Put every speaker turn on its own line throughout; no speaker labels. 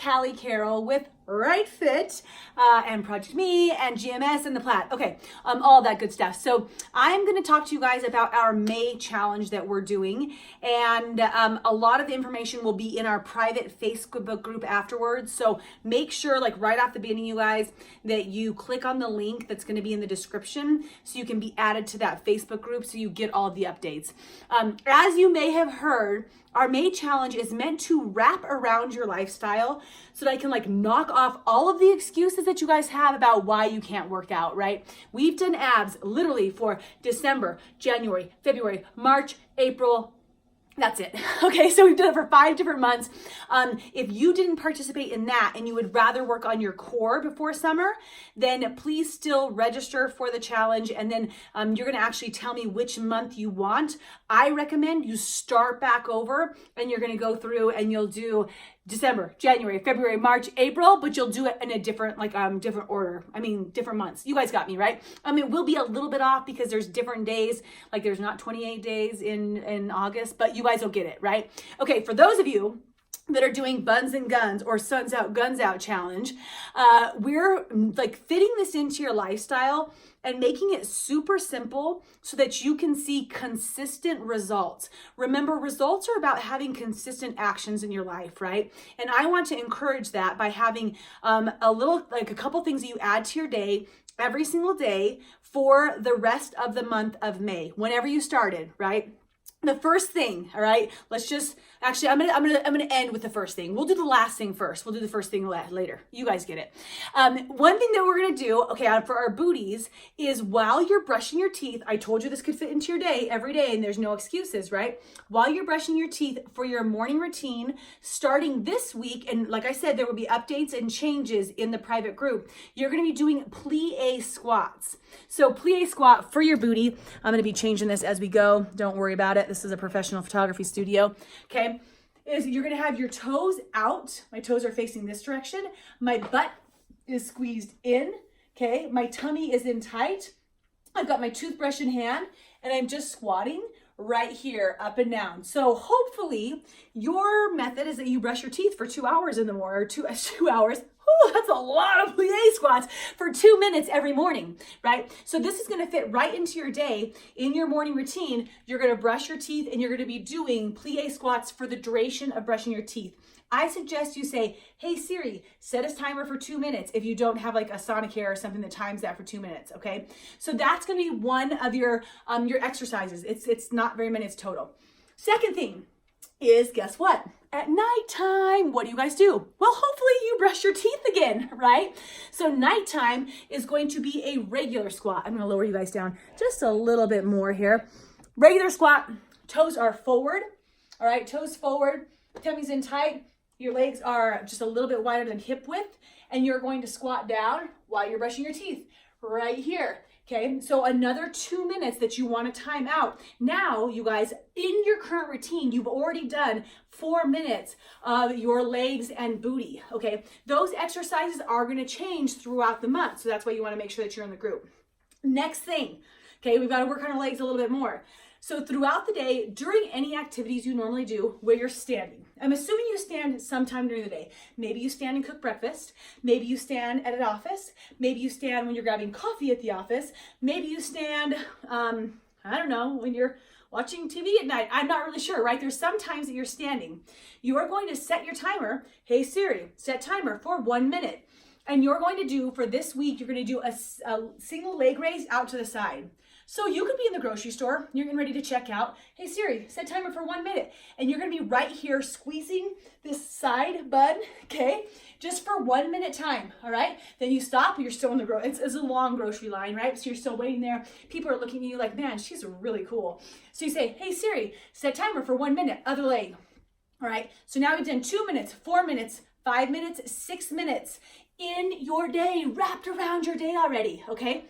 Callie Carroll with Right Fit and Project Me and GMS and the Plaid. Okay, all that good stuff. So I'm going to talk to you guys about our May challenge that we're doing, and a lot of the information will be in our private Facebook group afterwards. So make sure, like right off the beginning, you guys, that you click on the link that's going to be in the description so you can be added to that Facebook group so you get all the updates. As you may have heard, our May challenge is meant to wrap around your lifestyle so that I can like knock off all of the excuses that you guys have about why you can't work out, right? We've done abs literally for December, January, February, March, April. That's it. Okay, so we've done it for 5 different months. If you didn't participate in that and you would rather work on your core before summer, then please still register for the challenge, and then you're gonna actually tell me which month you want. I recommend you start back over and you're gonna go through and you'll do December, January, February, March, April, but you'll do it in a different, different order. I mean, different months. You guys got me, right? It will be a little bit off because there's different days. Like there's not 28 days in August, but you guys will get it, right? Okay, for those of you that are doing Buns and Guns or Suns Out, Guns Out challenge, we're like fitting this into your lifestyle and making it super simple so that you can see consistent results. Remember, results are about having consistent actions in your life, right? And I want to encourage that by having a couple things that you add to your day every single day for the rest of the month of May, whenever you started, right? The first thing, all right, I'm gonna end with the first thing. We'll do the last thing first. We'll do the first thing later. You guys get it. One thing that we're gonna do, okay, for our booties is while you're brushing your teeth, I told you this could fit into your day every day and there's no excuses, right? While you're brushing your teeth for your morning routine, starting this week, and like I said, there will be updates and changes in the private group, you're gonna be doing plie squats. So plie squat for your booty. I'm gonna be changing this as we go. Don't worry about it. This is a professional photography studio, okay? You're gonna have your toes out. My toes are facing this direction. My butt is squeezed in, okay? My tummy is in tight. I've got my toothbrush in hand and I'm just squatting right here, up and down. So hopefully your method is that you brush your teeth for 2 hours in the morning, or 2 hours. Ooh, that's a lot of plie squats for 2 minutes every morning, right? So this is gonna fit right into your day. In your morning routine, you're gonna brush your teeth and you're gonna be doing plie squats for the duration of brushing your teeth. I suggest you say, hey Siri, set a timer for 2 minutes if you don't have like a Sonicare or something that times that for 2 minutes, okay? So that's gonna be one of your exercises. It's not very many, it's total. Second thing is, guess what? At nighttime, what do you guys do? Well, hopefully you brush your teeth again, right? So nighttime is going to be a regular squat. I'm gonna lower you guys down just a little bit more here. Regular squat, toes are forward, all right? Toes forward, tummy's in tight, your legs are just a little bit wider than hip width, and you're going to squat down while you're brushing your teeth right here. Okay, so another 2 minutes that you want to time out. Now, you guys, in your current routine, you've already done 4 minutes of your legs and booty, okay? Those exercises are going to change throughout the month, so that's why you want to make sure that you're in the group. Next thing, okay, we've got to work on our legs a little bit more. So throughout the day, during any activities you normally do where you're standing, I'm assuming you stand sometime during the day. Maybe you stand and cook breakfast. Maybe you stand at an office. Maybe you stand when you're grabbing coffee at the office. Maybe you stand, I don't know, when you're watching TV at night. I'm not really sure, right? There's some times that you're standing. You are going to set your timer. Hey Siri, set timer for 1 minute. And you're going to do, for this week, you're going to do a single leg raise out to the side. So you could be in the grocery store, you're getting ready to check out. Hey Siri, set timer for 1 minute. And you're gonna be right here squeezing this side bun, okay? Just for 1 minute time, all right? Then you stop, you're still in the it's a long grocery line, right? So you're still waiting there. People are looking at you like, man, she's really cool. So you say, hey Siri, set timer for 1 minute, other leg. All right, so now we've done 2 minutes, 4 minutes, 5 minutes, 6 minutes in your day, wrapped around your day already, okay?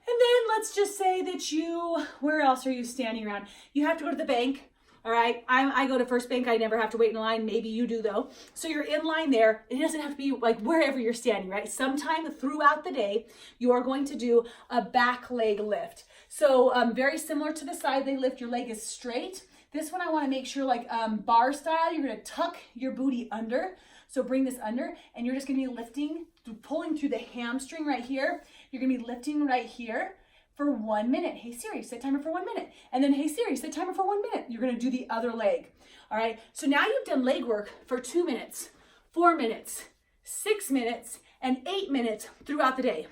And then let's just say that where else are you standing around? You have to go to the bank, all right? I go to First Bank, I never have to wait in line. Maybe you do though. So you're in line there. It doesn't have to be like wherever you're standing, right? Sometime throughout the day, you are going to do a back leg lift. So very similar to the side leg lift, your leg is straight. This one I wanna make sure like bar style, you're gonna tuck your booty under. So bring this under, and you're just gonna be lifting, pulling through the hamstring right here. You're gonna be lifting right here for 1 minute. Hey Siri, set timer for 1 minute. And then hey Siri, set timer for 1 minute. You're gonna do the other leg. All right, so now you've done leg work for 2 minutes, 4 minutes, 6 minutes, and 8 minutes throughout the day.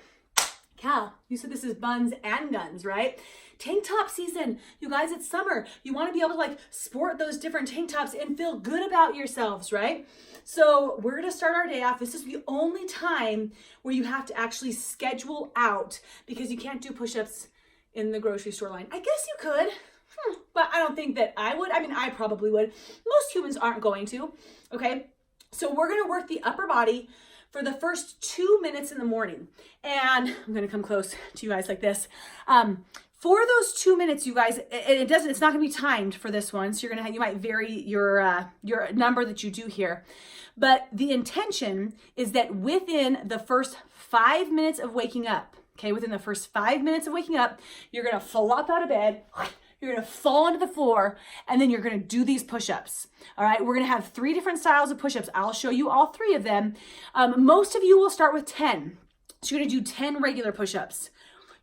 Cal, you said this is buns and guns, right? Tank top season. You guys, it's summer. You want to be able to like sport those different tank tops and feel good about yourselves, right? So we're going to start our day off. This is the only time where you have to actually schedule out because you can't do push-ups in the grocery store line. I guess you could, but I don't think that I would. I mean, I probably would. Most humans aren't going to, okay? So we're going to work the upper body for the first 2 minutes in the morning. And I'm gonna come close to you guys like this. For those 2 minutes, you guys, it's not gonna be timed for this one. So you might vary your number that you do here. But the intention is that within the first 5 minutes of waking up, okay, within the first 5 minutes of waking up, you're gonna flop out of bed, you're gonna fall onto the floor, and then you're gonna do these push-ups. All right, we're gonna have 3 different styles of push-ups. I'll show you all 3 of them. Most of you will start with 10. So you're gonna do 10 regular push-ups.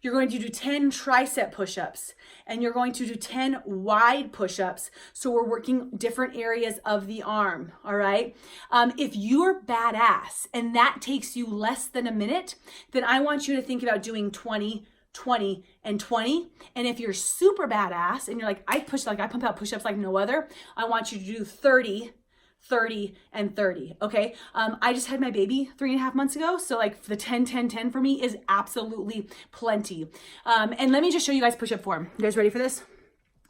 You're going to do 10 tricep push-ups, and you're going to do 10 wide push-ups. So we're working different areas of the arm, all right? If you're badass and that takes you less than a minute, then I want you to think about doing 20, 20, and 20. And if you're super badass and you're like, I pump out push-ups like no other, I want you to do 30, 30, and 30, okay? I just had my baby 3.5 months ago, so like the 10, 10, 10 for me is absolutely plenty. And let me just show you guys push-up form. You guys ready for this?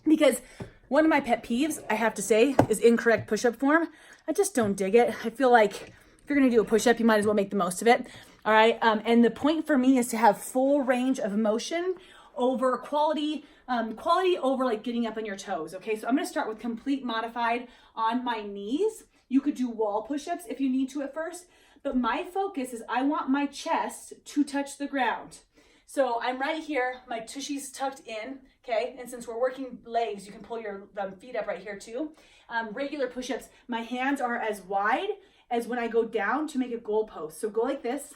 Because one of my pet peeves, I have to say, is incorrect push-up form. I just don't dig it. I feel like if you're gonna do a push-up, you might as well make the most of it. All right, and the point for me is to have full range of motion over quality over like getting up on your toes, okay? So I'm gonna start with complete modified on my knees. You could do wall push-ups if you need to at first, but my focus is I want my chest to touch the ground. So I'm right here, my tushy's tucked in, okay? And since we're working legs, you can pull your feet up right here too. Regular push-ups, my hands are as wide as when I go down to make a goalpost. So go like this,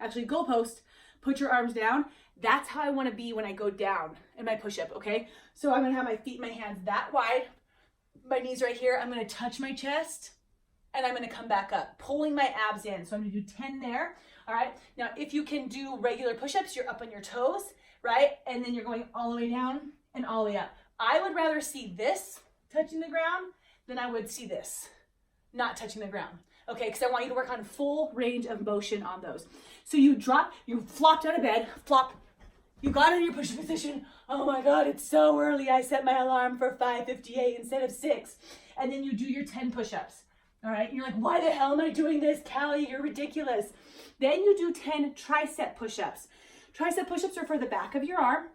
actually goalpost, put your arms down. That's how I wanna be when I go down in my push-up, okay? So I'm gonna have my feet, my hands that wide, my knees right here. I'm gonna touch my chest and I'm gonna come back up, pulling my abs in. So I'm gonna do 10 there, all right? Now, if you can do regular push-ups, you're up on your toes, right? And then you're going all the way down and all the way up. I would rather see this touching the ground than I would see this not touching the ground. Okay, because I want you to work on full range of motion on those. So you flopped out of bed, flop, you got in your push position. Oh my God, it's so early. I set my alarm for 5:58 instead of 6. And then you do your 10 push-ups. All right, you're like, why the hell am I doing this, Callie? You're ridiculous. Then you do 10 tricep push-ups. Tricep push-ups are for the back of your arm.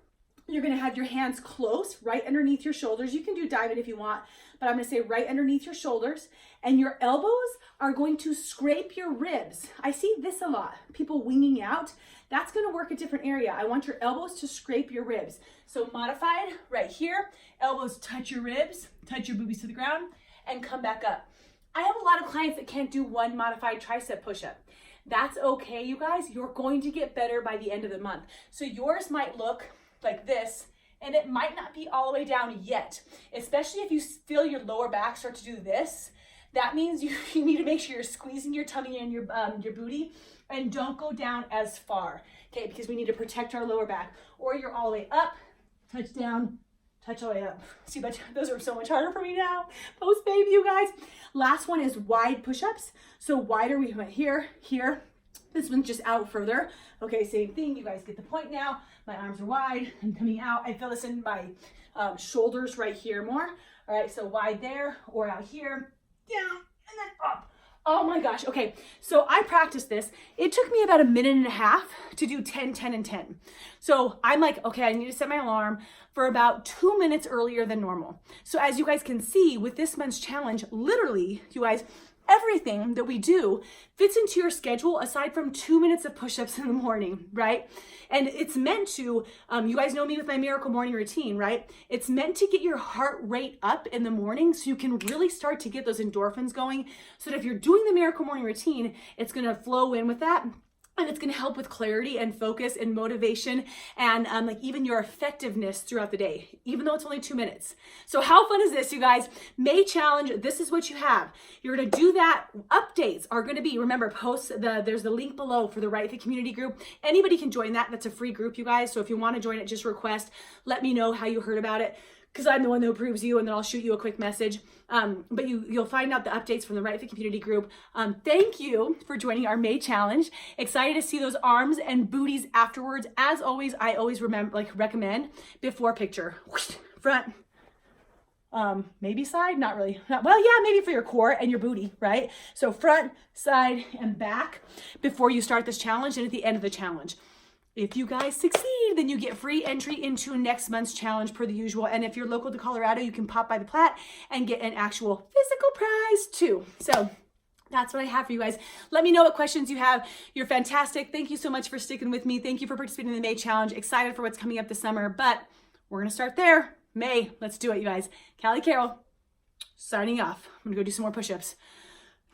You're gonna have your hands close right underneath your shoulders. You can do diamond if you want, but I'm gonna say right underneath your shoulders, and your elbows are going to scrape your ribs. I see this a lot, people winging out. That's gonna work a different area. I want your elbows to scrape your ribs. So modified right here, elbows touch your ribs, touch your boobies to the ground, and come back up. I have a lot of clients that can't do one modified tricep push-up. That's okay, you guys. You're going to get better by the end of the month. So yours might look like this, and it might not be all the way down yet, especially if you feel your lower back start to do this. That means you need to make sure you're squeezing your tummy and your booty, and don't go down as far, okay? Because we need to protect our lower back. Or you're all the way up, touch down, touch all the way up. See, but those are so much harder for me now, post-baby, you guys. Last one is wide push-ups. So wider, we went here, here. This one's just out further. Okay, same thing. You guys get the point now. My arms are wide. I'm coming out. I feel this in my shoulders right here more. All right, so wide there or out here, down, and then up. Oh my gosh. Okay, so I practiced this. It took me about 1.5 minutes to do 10, 10, and 10. So I'm like, okay, I need to set my alarm for about 2 minutes earlier than normal. So as you guys can see with this month's challenge, literally, you guys, everything that we do fits into your schedule aside from 2 minutes of push-ups in the morning, right? And it's meant to, you guys know me with my miracle morning routine, right? It's meant to get your heart rate up in the morning so you can really start to get those endorphins going, so that if you're doing the miracle morning routine, it's gonna flow in with that. And it's gonna help with clarity and focus and motivation and like even your effectiveness throughout the day, even though it's only 2 minutes. So how fun is this, you guys? May challenge, this is what you have. You're gonna do that. Updates are gonna be, remember, there's the link below for the Right Fit community group. Anybody can join that. That's a free group, you guys. So if you wanna join it, just request, let me know how you heard about it, because I'm the one that approves you, and then I'll shoot you a quick message. But you'll find out the updates from the Right Fit community group. Thank you for joining our May challenge. Excited to see those arms and booties afterwards. As always, I always recommend before picture, front, maybe side, not really. Well, yeah, maybe for your core and your booty, right? So front, side, and back before you start this challenge and at the end of the challenge. If you guys succeed, then you get free entry into next month's challenge per the usual. And if you're local to Colorado, you can pop by the Platte and get an actual physical prize too. So that's what I have for you guys. Let me know what questions you have. You're fantastic. Thank you so much for sticking with me. Thank you for participating in the May challenge. Excited for what's coming up this summer, but we're gonna start there. May, let's do it, you guys. Callie Carroll, signing off. I'm gonna go do some more push-ups.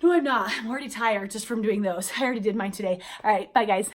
No, I'm not. I'm already tired just from doing those. I already did mine today. All right, bye guys.